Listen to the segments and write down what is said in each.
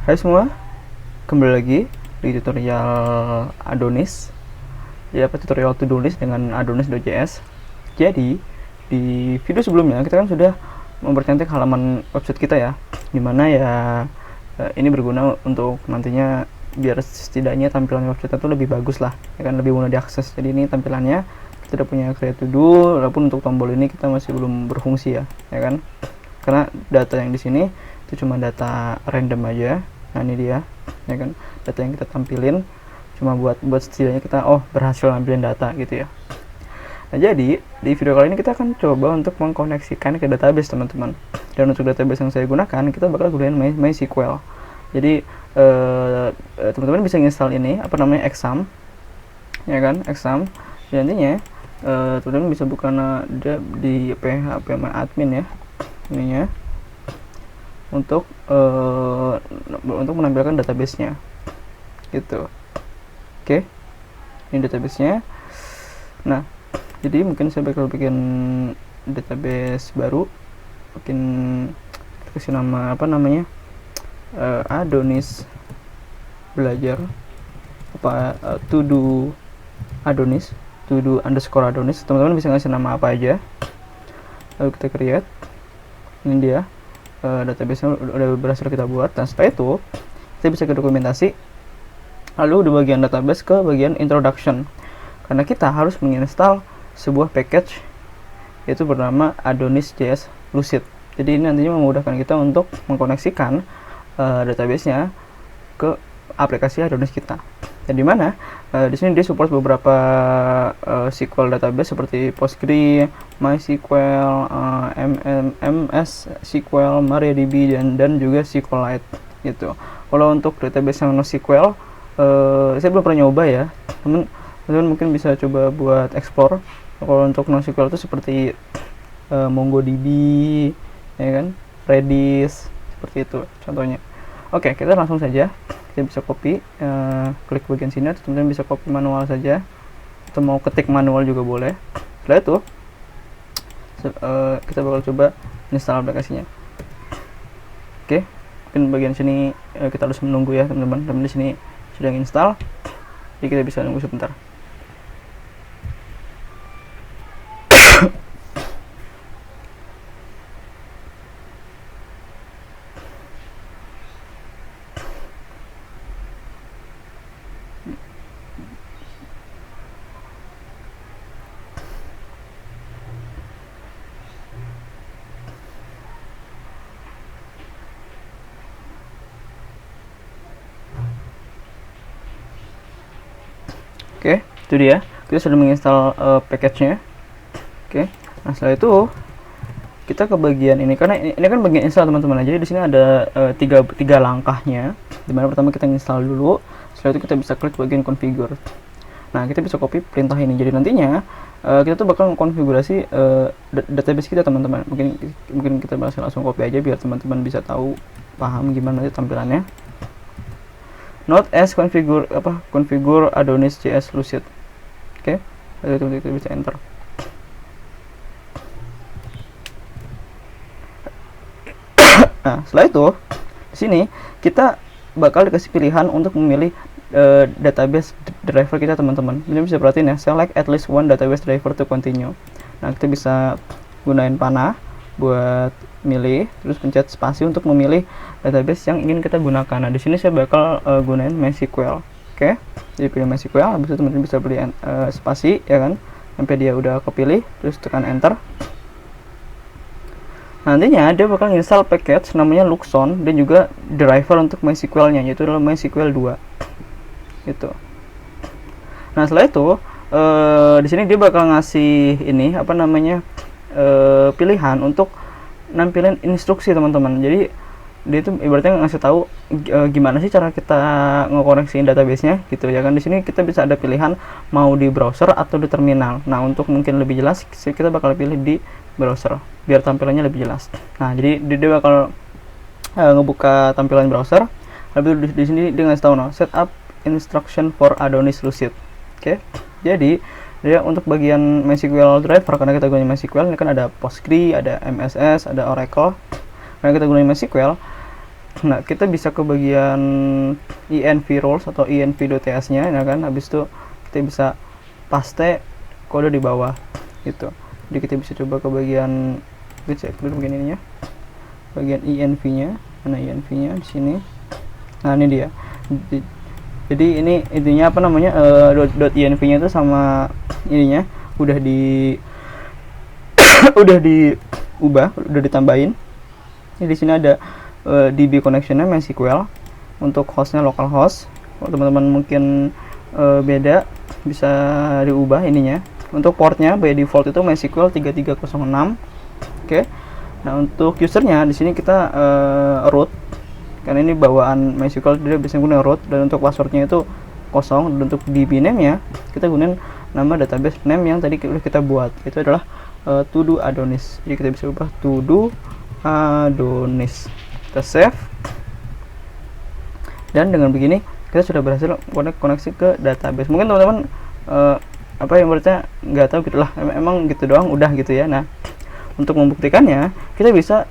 Hai semua, kembali lagi di tutorial Adonis. Ya, tutorial to-do list dengan Adonis.js. Jadi, di video sebelumnya kita kan sudah mempercantik halaman website kita ya, dimana ya ini berguna untuk nantinya biar setidaknya tampilan website itu lebih bagus lah, ya kan, lebih mudah diakses. Jadi ini tampilannya kita udah punya create to do, walaupun untuk tombol ini kita masih belum berfungsi ya kan, karena data yang di sini itu cuma data random aja. Nah ini dia, ya kan, data yang kita tampilin cuma buat setidaknya kita berhasil ngambilin data gitu ya. Nah jadi di video kali ini kita akan coba untuk mengkoneksikan ke database teman-teman. Dan untuk database yang saya gunakan kita bakal gunain MySQL. Jadi teman-teman bisa install ini exam, ya kan, exam. Dan nantinya teman-teman bisa buka di PHP admin ya, ininya, untuk menampilkan database-nya gitu. Oke, ini database-nya. Nah, jadi mungkin saya bakal bikin database baru, kasih nama Adonis belajar to do Adonis, to do underscore Adonis. Teman-teman bisa ngasih nama apa aja, lalu kita create. Ini dia, database-nya udah berhasil kita buat. Dan setelah itu kita bisa ke dokumentasi, lalu di bagian database ke bagian introduction, karena kita harus menginstal sebuah package yaitu bernama Adonis.js Lucid. Jadi ini nantinya memudahkan kita untuk mengkoneksikan database-nya ke aplikasi Adonis kita. Dan di mana di sini dia support beberapa SQL database seperti Postgre, MySQL, MS SQL, MariaDB dan juga SQLite gitu. Kalau untuk database yang NoSQL saya belum pernah nyoba ya. Teman-teman mungkin bisa coba buat explore. Kalau untuk NoSQL itu seperti MongoDB, ya kan, Redis, seperti itu contohnya. Oke, kita langsung saja. Kita bisa copy, klik bagian sini, atau teman-teman bisa copy manual saja, atau mau ketik manual juga boleh. Setelah itu kita bakal coba install aplikasinya. Oke, mungkin bagian sini kita harus menunggu ya teman-teman. Di sini sudah install, jadi kita bisa nunggu sebentar. Oke, itu dia. Kita sudah menginstal package-nya. Oke. Nah, setelah itu kita ke bagian ini, karena ini kan bagian install teman-teman. Jadi di sini ada tiga langkahnya. Dimana pertama kita install dulu, setelah itu kita bisa klik bagian configure. Nah, kita bisa copy perintah ini. Jadi nantinya kita tuh bakal mengkonfigurasi database kita teman-teman. Mungkin kita bisa langsung copy aja biar teman-teman bisa tahu, paham gimana nanti tampilannya. Not as configure Adonis.js Lucid. Oke, lalu kita bisa enter. Nah, setelah itu di sini kita bakal dikasih pilihan untuk memilih database driver kita teman-teman. Ini bisa perhatiin ya, select at least one database driver to continue. Nah, kita bisa gunain panah buat milih, terus pencet spasi untuk memilih database yang ingin kita gunakan. Nah, di sini saya bakal gunain MySQL. Oke, jadi pilih MySQL, habis itu teman-teman bisa pilih spasi, ya kan, sampai dia udah kepilih, terus tekan enter. Nantinya dia bakal install package namanya Luxon dan juga driver untuk MySQL-nya, yaitu adalah MySQL 2 gitu. Nah, setelah itu di sini dia bakal ngasih ini pilihan untuk nampilin instruksi teman-teman. Jadi dia itu ibaratnya ngasih tahu gimana sih cara kita ngekoneksiin database-nya gitu ya kan. Di sini kita bisa ada pilihan mau di browser atau di terminal. Nah, untuk mungkin lebih jelas kita bakal pilih di browser biar tampilannya lebih jelas. Nah, jadi dia bakal ngebuka tampilan browser. Lalu di sini dia ngasih tahu setup instruction for Adonis Lucid. Oke. Jadi dia untuk bagian MySQL driver, karena kita gunain MySQL, ini kan ada Postgre, ada MSS, ada Oracle. Karena kita gunain MySQL, Nah, kita bisa ke bagian env roles atau env.ts nya ya kan. Habis itu kita bisa paste kode di bawah gitu. Jadi kita bisa coba ke bagian, kita cek dulu bagian ininya, bagian env nya. Mana env nya? Di sini. Nah, ini dia. Jadi ini intinya apa namanya, .env nya itu sama ininya udah di udah diubah, udah ditambahin. Ini di sini ada DB connection-nya MySQL untuk hostnya localhost. Kalau teman-teman mungkin beda, bisa diubah ininya. Untuk portnya by default itu MySQL 3306. Oke. Nah, untuk usernya di sini kita root, karena ini bawaan MySQL, dia bisa gunakan root. Dan untuk passwordnya itu kosong. Dan untuk DB name-nya kita gunakan nama database name yang tadi udah kita buat, itu adalah todo Adonis. Jadi kita bisa ubah todo Adonis. Kita save, dan dengan begini kita sudah berhasil koneksi ke database. Mungkin teman-teman apa yang berarti nggak tahu gitulah, emang gitu doang udah gitu ya. Nah, untuk membuktikannya kita bisa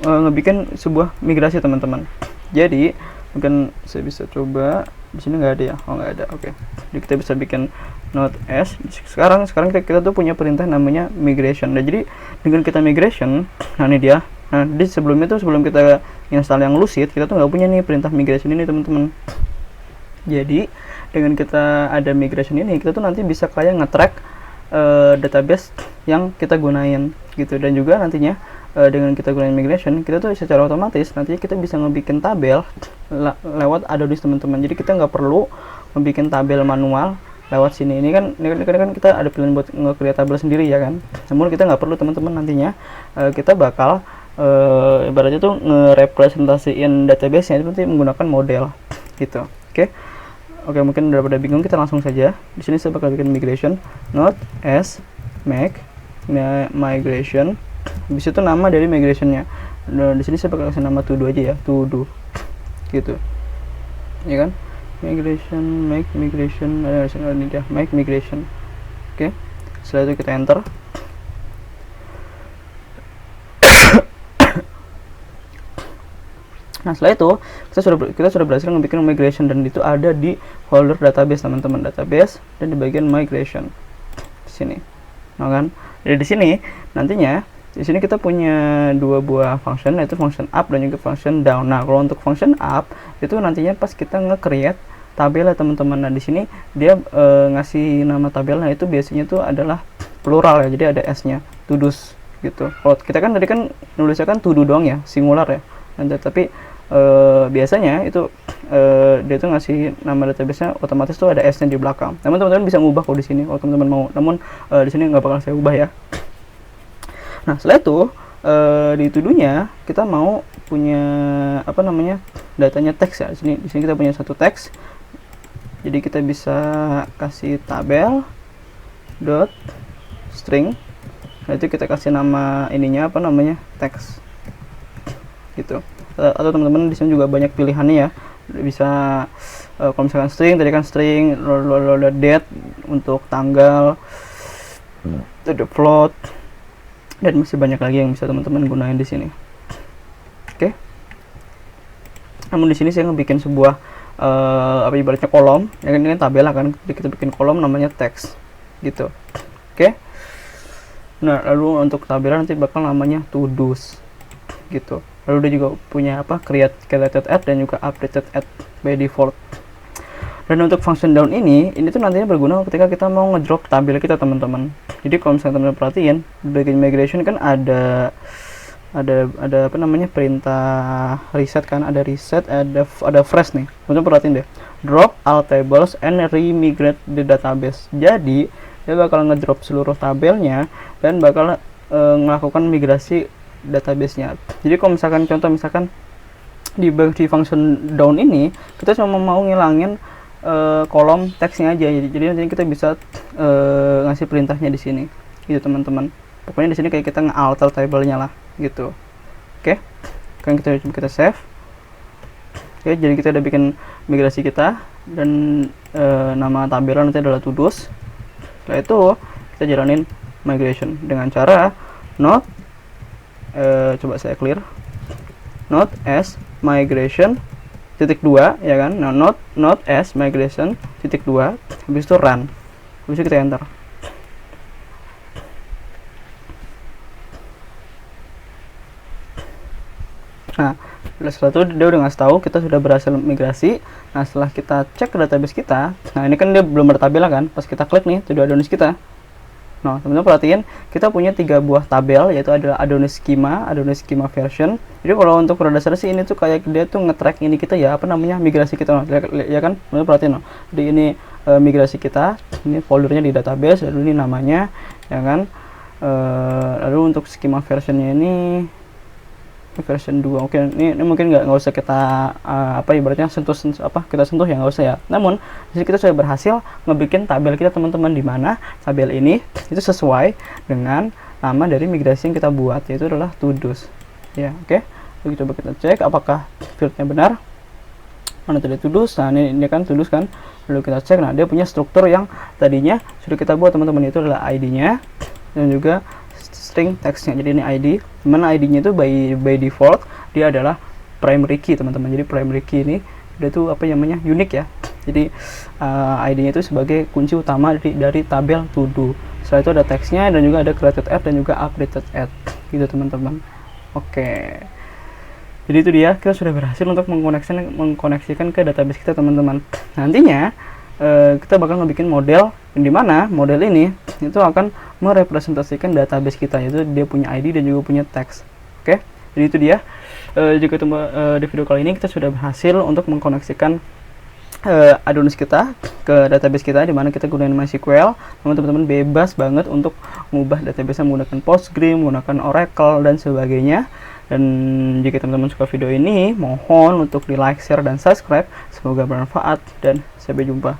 ngebikin sebuah migrasi teman-teman. Jadi mungkin saya bisa coba, di sini nggak ada ya, oh nggak ada, oke. Jadi kita bisa bikin Node.s. Sekarang kita tuh punya perintah namanya migration. Dan jadi dengan kita migration, nah ini dia. Nah, di sebelumnya tuh, sebelum kita install yang Lucid, kita tuh nggak punya nih perintah migration ini teman-teman. Jadi dengan kita ada migration ini, kita tuh nanti bisa kayak nge-track database yang kita gunain gitu. Dan juga nantinya dengan kita gunain migration, kita tuh secara otomatis nantinya kita bisa ngebikin tabel lewat Adonis teman-teman. Jadi kita nggak perlu ngebikin tabel manual lewat sini. Ini kan kita ada pilihan buat nge-create tabel sendiri ya kan. Namun kita nggak perlu teman-teman, nantinya kita bakal ibaratnya tuh ngerepresentasiin database-nya itu menggunakan model gitu. Oke, mungkin udah pada bingung, kita langsung saja. Di sini saya bakal bikin migration Node.s make migration. Habis itu nama dari migrationnya. Nah, di sini saya bakal kasih nama todo aja ya, todo gitu ya kan. Migration, make migration, ini dia, make migration. Oke, setelah itu kita enter. Nah, setelah itu kita sudah berhasil membuat migration, dan itu ada di folder database teman-teman, database, dan di bagian migration di sini. Nah kan, jadi di sini nantinya di sini kita punya dua buah function, yaitu function up dan juga function down. Nah, kalau untuk function up itu nantinya pas kita nge-create tabel ya teman-teman. Nah, di sini dia ngasih nama tabelnya itu biasanya itu adalah plural ya, jadi ada s-nya, todos gitu. Kalau kita kan tadi kan nulisnya kan todo doang ya, singular ya. Dan tapi biasanya itu dia tuh ngasih nama database-nya otomatis tuh ada s-nya di belakang. Namun teman-teman bisa ngubah kalau di sini kalau teman-teman mau. Namun di sini nggak bakal saya ubah ya. Nah, setelah itu di tuduhnya kita mau punya apa namanya, datanya teks ya. Di sini kita punya satu teks. Jadi kita bisa kasih tabel dot string. Nah, itu kita kasih nama ininya apa namanya, teks gitu. Atau teman-teman di sini juga banyak pilihannya ya. Bisa kalau misalkan string, tadi kan string, date untuk tanggal, the float, dan masih banyak lagi yang bisa teman-teman gunain di sini. Oke. Namun di sini saya ngebikin sebuah apa ibaratnya kolom, ya kan, ini kan tabel kan, jadi kita bikin kolom namanya text gitu. Oke. Nah, lalu untuk tabel nanti bakal namanya todos gitu. Lalu dia juga punya apa, created add dan juga updated add by default. Dan untuk function down ini tuh nantinya berguna ketika kita mau ngedrop tabel kita teman-teman. Jadi kalau misalnya teman-teman perhatiin di bagian migration kan ada apa namanya, perintah reset kan, ada reset, ada fresh nih. Teman-teman perhatiin deh, drop all tables and remigrate the database. Jadi dia bakal ngedrop seluruh tabelnya dan bakal melakukan migrasi database-nya. Jadi kalau misalkan contoh di function down ini kita cuma mau ngilangin kolom teksnya aja, jadi nanti kita bisa ngasih perintahnya di sini gitu teman-teman. Pokoknya di sini kayak kita nge-alter tabelnya lah gitu. Oke, kan kita save. Oke, jadi kita udah bikin migrasi kita, dan nama tabelnya nanti adalah todos. Setelah itu kita jalanin migration dengan cara node, coba saya clear. node as migration titik 2 ya kan. Nah, node as migration titik 2, habis itu run, habis itu kita enter. Nah, setelah itu dia udah ngasih tahu kita sudah berhasil migrasi. Nah, setelah kita cek ke database kita, nah ini kan dia belum bertabel kan, pas kita klik nih to do Adonis kita. Nah, teman-teman perhatiin, kita punya 3 buah tabel, yaitu adalah Adonis schema version. Jadi kalau untuk pada dasarnya sih ini tuh kayak dia tuh nge-track ini kita ya, apa namanya, migrasi kita, ya kan? Teman-teman perhatiin, no. Jadi ini migrasi kita, ini foldernya di database, lalu ini namanya, ya kan? Lalu untuk schema versionnya ini version 2. Oke, ini mungkin nggak usah kita apa ibaratnya kita sentuh ya, nggak usah ya. Namun di sini kita sudah berhasil ngebikin tabel kita teman-teman, di mana tabel ini itu sesuai dengan nama dari migrasi yang kita buat, yaitu adalah to-dos ya. Oke, lalu coba kita cek apakah fieldnya benar. Mana tadi to-dos? Nah, ini kan to-dos kan. Lalu kita cek, nah dia punya struktur yang tadinya sudah kita buat teman-teman, itu adalah ID-nya dan juga string text-nya. Jadi ini ID, mana ID-nya itu by default dia adalah primary key teman-teman. Jadi primary key ini dia tuh apa namanya, unik ya. Jadi ID-nya itu sebagai kunci utama dari tabel to do. Setelah itu ada text-nya dan juga ada created add dan juga updated add gitu teman-teman. Oke. Jadi itu dia, kita sudah berhasil untuk mengkoneksikan ke database kita teman-teman. Nantinya kita bakal ngebikin model, di mana model ini itu akan merepresentasikan database kita, yaitu dia punya ID dan juga punya teks. Oke, jadi itu dia. Jika di video kali ini kita sudah berhasil untuk mengkoneksikan Adonis kita ke database kita, di mana kita gunakan MySQL. Teman-teman bebas banget untuk mengubah database menggunakan Postgre, menggunakan Oracle dan sebagainya. Dan jika teman-teman suka video ini, mohon untuk di like, share, dan subscribe. Semoga bermanfaat dan sampai jumpa.